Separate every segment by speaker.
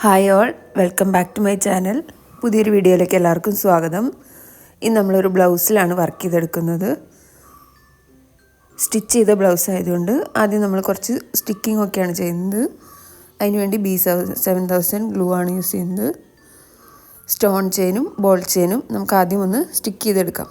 Speaker 1: Hi all, welcome back to my channel. പുതിയൊരു വീഡിയോയിലേക്ക് എല്ലാവർക്കും സ്വാഗതം. ഇന്ന് നമ്മളൊരു ബ്ലൗസിലാണ് വർക്ക് ചെയ്തെടുക്കുന്നത്. സ്റ്റിച്ച് ചെയ്ത ബ്ലൗസ് ആയതുകൊണ്ട് ആദ്യം നമ്മൾ കുറച്ച് സ്റ്റിക്കിംഗ് ഒക്കെയാണ് ചെയ്യുന്നത്. അതിനുവേണ്ടി B7000 ഗ്ലൂ ആണ് യൂസ് ചെയ്യുന്നത്. സ്റ്റോൺ ചെയിനും ബോൾ ചെയിനും നമുക്ക് ആദ്യം ഒന്ന് സ്റ്റിക്ക് ചെയ്തെടുക്കാം.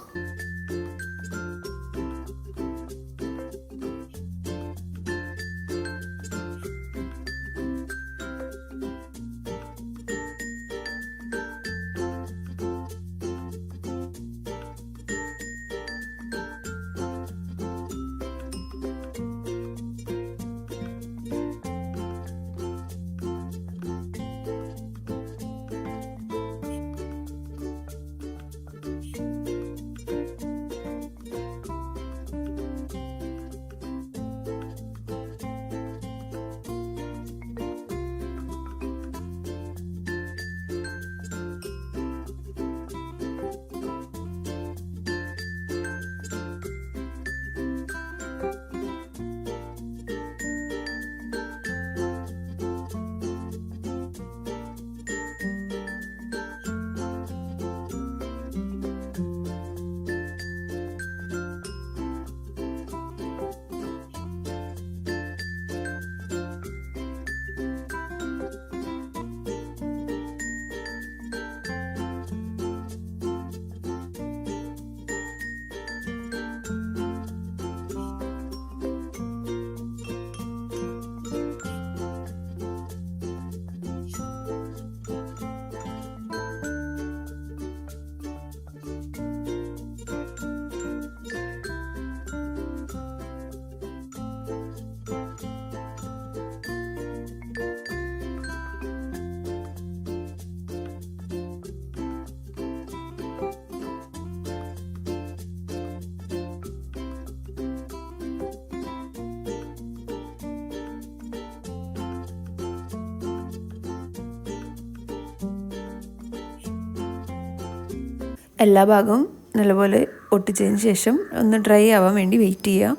Speaker 1: എല്ലാ ഭാഗവും നല്ലപോലെ ഒട്ടിച്ചതിന് ശേഷം ഒന്ന് ഡ്രൈ ആവാൻ വേണ്ടി വെയിറ്റ് ചെയ്യുക.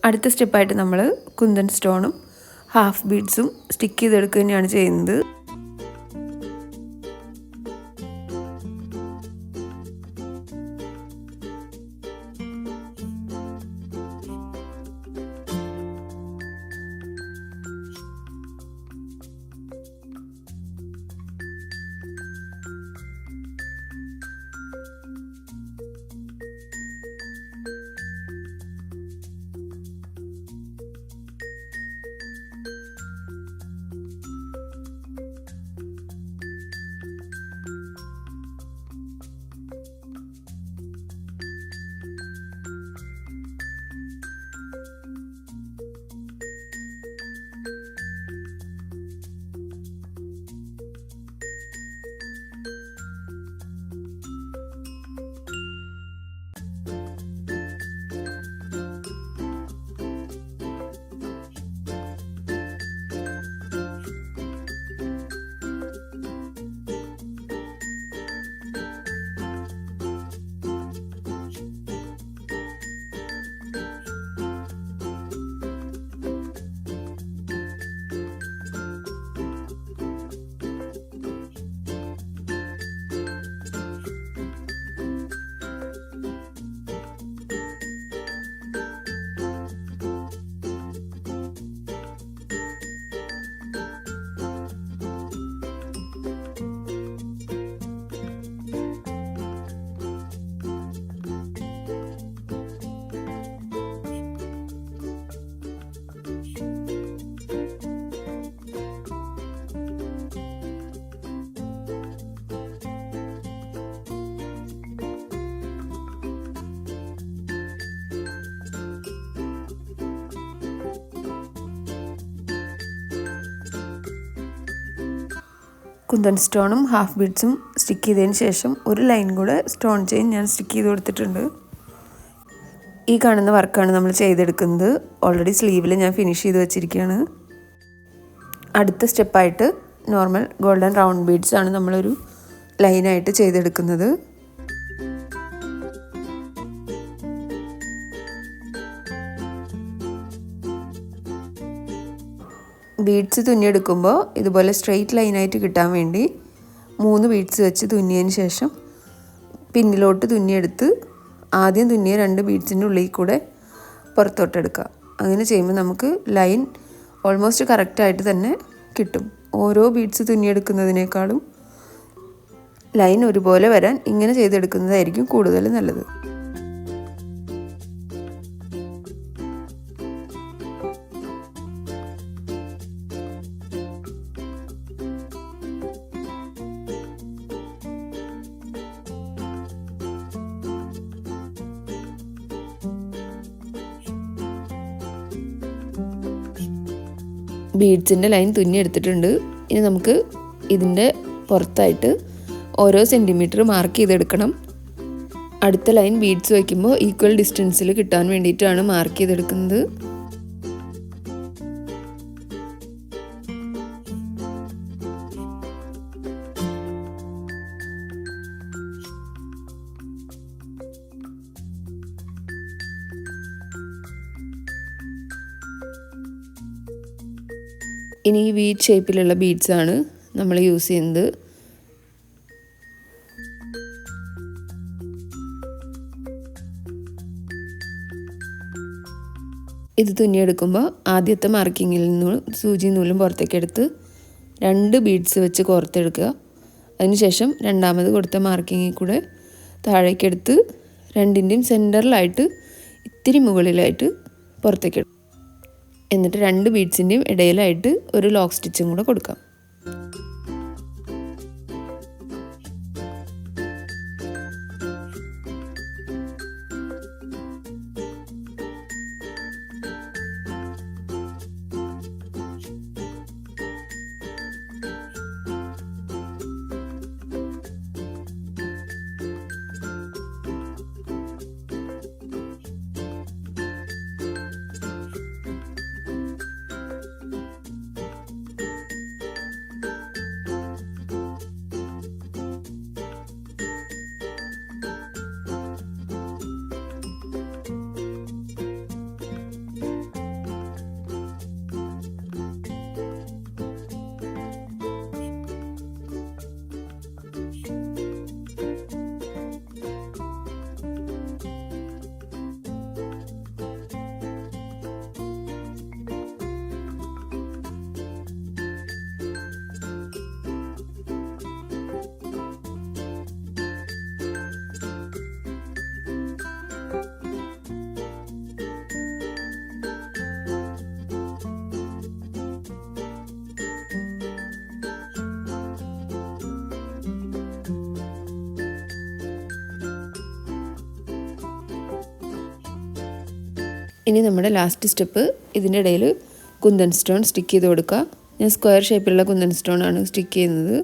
Speaker 1: അടുത്ത സ്റ്റെപ്പായിട്ട് നമ്മൾ കുന്തൻ സ്റ്റോണും ഹാഫ് ബീഡ്സും സ്റ്റിക്ക് ചെയ്തെടുക്കുക തന്നെയാണ് ചെയ്യുന്നത്. കുന്തൻ സ്റ്റോണും ഹാഫ് ബീഡ്സും സ്റ്റിക്ക് ചെയ്തതിന് ശേഷം ഒരു ലൈൻ കൂടെ സ്റ്റോൺ ചെയിൻ ഞാൻ സ്റ്റിക്ക് ചെയ്ത് കൊടുത്തിട്ടുണ്ട്. ഈ കാണുന്ന വർക്കാണ് നമ്മൾ ചെയ്തെടുക്കുന്നത്. ഓൾറെഡി സ്ലീവിൽ ഞാൻ ഫിനിഷ് ചെയ്ത് വെച്ചിരിക്കുകയാണ്. അടുത്ത സ്റ്റെപ്പായിട്ട് നോർമൽ ഗോൾഡൻ റൗണ്ട് ബീഡ്സ് ആണ് നമ്മളൊരു ലൈനായിട്ട് ചെയ്തെടുക്കുന്നത്. ബീഡ്സ് തുന്നിയെടുക്കുമ്പോൾ ഇതുപോലെ സ്ട്രെയിറ്റ് ലൈനായിട്ട് കിട്ടാൻ വേണ്ടി 3 ബീഡ്സ് വെച്ച് തുന്നിയതിന് ശേഷം പിന്നിലോട്ട് തുന്നിയെടുത്ത് ആദ്യം തുന്നിയ 2 ബീഡ്സിൻ്റെ ഉള്ളിൽ കൂടെ പുറത്തോട്ടെടുക്കുക. അങ്ങനെ ചെയ്യുമ്പോൾ നമുക്ക് ലൈൻ ഓൾമോസ്റ്റ് കറക്റ്റായിട്ട് തന്നെ കിട്ടും. ഓരോ ബീഡ്സ് തുന്നിയെടുക്കുന്നതിനേക്കാളും ലൈൻ ഒരുപോലെ വരാൻ ഇങ്ങനെ ചെയ്തെടുക്കുന്നതായിരിക്കും കൂടുതൽ നല്ലത്. ബീഡ്സിൻ്റെ ലൈൻ തുന്നിയെടുത്തിട്ടുണ്ട്. ഇനി നമുക്ക് ഇതിൻ്റെ പുറത്തായിട്ട് ഓരോ സെൻറ്റിമീറ്റർ മാർക്ക് ചെയ്തെടുക്കണം. അടുത്ത ലൈൻ ബീഡ്സ് വയ്ക്കുമ്പോൾ ഈക്വൽ ഡിസ്റ്റൻസിൽ കിട്ടാൻ വേണ്ടിയിട്ടാണ് മാർക്ക് ചെയ്തെടുക്കുന്നത്. ഇനി ഈ വീ ഷേപ്പിലുള്ള ബീഡ്സാണ് നമ്മൾ യൂസ് ചെയ്യുന്നത്. ഇത് തുന്നിയെടുക്കുമ്പോൾ ആദ്യത്തെ മാർക്കിങ്ങിൽ നിന്ന് സൂചി നൂലും പുറത്തേക്ക് എടുത്ത് 2 ബീഡ്സ് വെച്ച് കോർത്തെടുക്കുക. അതിനുശേഷം രണ്ടാമത് കൊടുത്ത മാർക്കിങ്ങിൽ കൂടെ താഴേക്കെടുത്ത് 2ൻ്റെയും സെൻറ്ററിലായിട്ട് ഇത്തിരി മുകളിലായിട്ട് പുറത്തേക്ക് എടുക്കുക. എന്നിട്ട് 2 ബീഡ്സിൻ്റെയും ഇടയിലായിട്ട് ഒരു ലോക്ക് സ്റ്റിച്ചും കൂടെ കൊടുക്കാം. ഇനി നമ്മുടെ ലാസ്റ്റ് സ്റ്റെപ്പ്, ഇതിൻ്റെ ഇടയിൽ കുന്തൻ സ്റ്റോൺ സ്റ്റിക്ക് ചെയ്ത് കൊടുക്കുക. ഞാൻ സ്ക്വയർ ഷേപ്പിലുള്ള കുന്തൻ സ്റ്റോൺ ആണ് സ്റ്റിക്ക് ചെയ്യുന്നത്.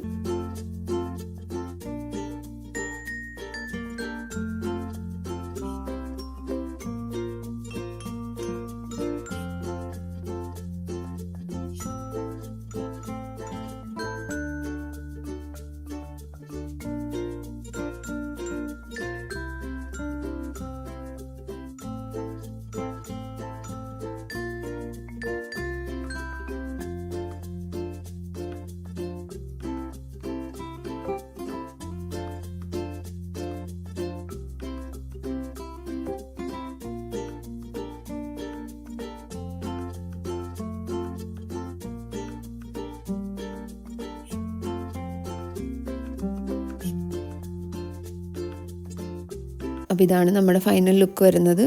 Speaker 1: അപ്പോൾ ഇതാണ് നമ്മുടെ ഫൈനൽ ലുക്ക് വരുന്നത്.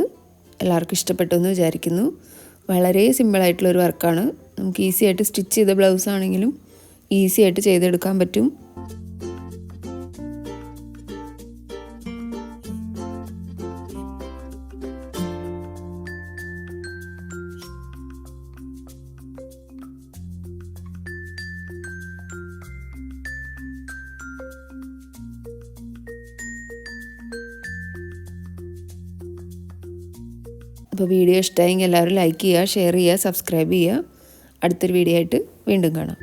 Speaker 1: എല്ലാവർക്കും ഇഷ്ടപ്പെട്ടു എന്ന് വിചാരിക്കുന്നു. വളരെ സിമ്പിളായിട്ടുള്ളൊരു വർക്കാണ്. നമുക്ക് ഈസി ആയിട്ട് സ്റ്റിച്ച് ചെയ്ത ബ്ലൗസ് ആണെങ്കിലും ഈസി ആയിട്ട് ചെയ്തെടുക്കാൻ പറ്റും. അപ്പോൾ വീഡിയോ ഇഷ്ടമായെങ്കിൽ എല്ലാവരും ലൈക്ക് ചെയ്യുക, ഷെയർ ചെയ്യുക, സബ്സ്ക്രൈബ് ചെയ്യുക. അടുത്തൊരു വീഡിയോ ആയിട്ട് വീണ്ടും കാണാം.